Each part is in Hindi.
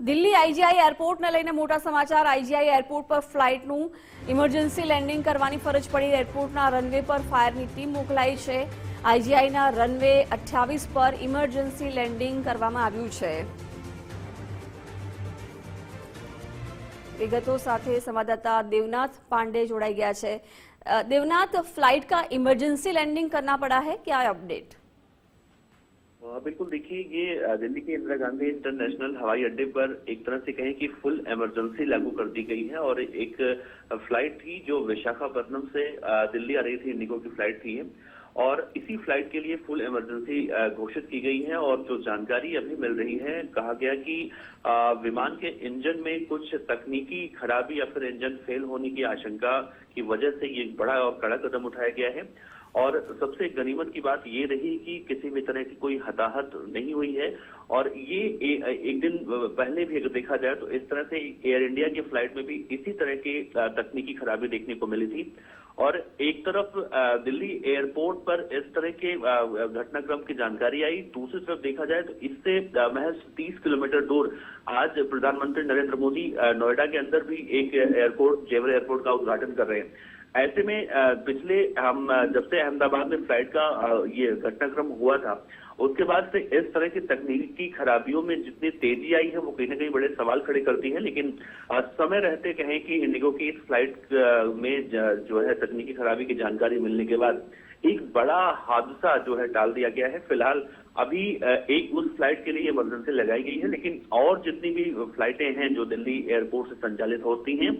દિલ્હી આઈજીઆઈ એરપોર્ટને લઈને મોટા સમાચાર। આઈજીઆઈ એરપોર્ટ પર ફ્લાઇટનું ઇમરજન્સી લેન્ડિંગ કરવાની ફરજ પડી। એરપોર્ટના રનવે પર ફાયરની ટીમ મોકલાઈ છે। આઈજીઆઈના રનવે 28 પર ઇમરજન્સી લેન્ડિંગ કરવામાં આવ્યું છે। વિગતો સાથે સંવાદદાતા देवनाथ पांडे जोड़ाई गया है। देवनाथ, फ्लाइट का इमरजेंसी लैंडिंग करना पड़ा है, क्या अपडेट? बिल्कुल, देखिए ये दिल्ली के इंदिरा गांधी इंटरनेशनल हवाई अड्डे पर एक तरह से कहें कि फुल इमरजेंसी लागू कर दी गई है। और एक फ्लाइट थी जो विशाखापट्टनम से दिल्ली आ रही थी, इंडिगो की फ्लाइट थी और इसी फ्लाइट के लिए फुल इमरजेंसी घोषित की गई है। और जो जानकारी अभी मिल रही है, कहा गया कि विमान के इंजन में कुछ तकनीकी खराबी या फिर इंजन फेल होने की आशंका की वजह से ये बड़ा और कड़ा कदम उठाया गया है। और सबसे गनीमत की बात ये रही कि किसी भी तरह की कोई हताहत नहीं हुई है। और ये एक दिन पहले भी अगर देखा जाए तो इस तरह से एयर इंडिया की फ्लाइट में भी इसी तरह की तकनीकी खराबी देखने को मिली थी। और एक तरफ दिल्ली एयरपोर्ट पर इस तरह के घटनाक्रम की जानकारी आई, दूसरी तरफ देखा जाए तो इससे महज 30 किलोमीटर दूर आज प्रधानमंत्री नरेंद्र मोदी नोएडा के अंदर भी एक एयरपोर्ट, जेवर एयरपोर्ट का उद्घाटन कर रहे हैं। ऐसे में पिछले जब से अहमदाबाद में फ्लाइट का ये घटनाक्रम हुआ था, उसके बाद से इस तरह की तकनीकी खराबियों में जितनी तेजी आई है वो कहीं ना कहीं बड़े सवाल खड़े करती है। लेकिन समय रहते कहें कि इंडिगो की इस फ्लाइट में जो है तकनीकी खराबी की जानकारी मिलने के बाद एक बड़ा हादसा जो है टाल दिया गया है। फिलहाल अभी एक उस फ्लाइट के लिए इमरजेंसी लगाई गई है, लेकिन और जितनी भी फ्लाइटें हैं जो दिल्ली एयरपोर्ट से संचालित होती हैं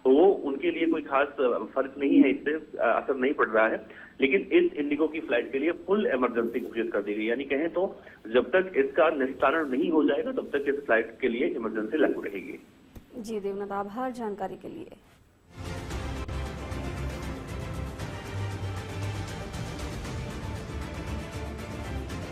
वो उनके लिए कोई खास फर्क नहीं है, इससे असर नहीं पड़ रहा है। लेकिन इस इंडिगो की फ्लाइट के लिए फुल इमरजेंसी घोषित कर दी गई, यानी कहें तो जब तक इसका निस्तारण नहीं हो जाएगा तब तक इस फ्लाइट के लिए इमरजेंसी लागू रहेगी। जी देवनाथ, आभार जानकारी के लिए।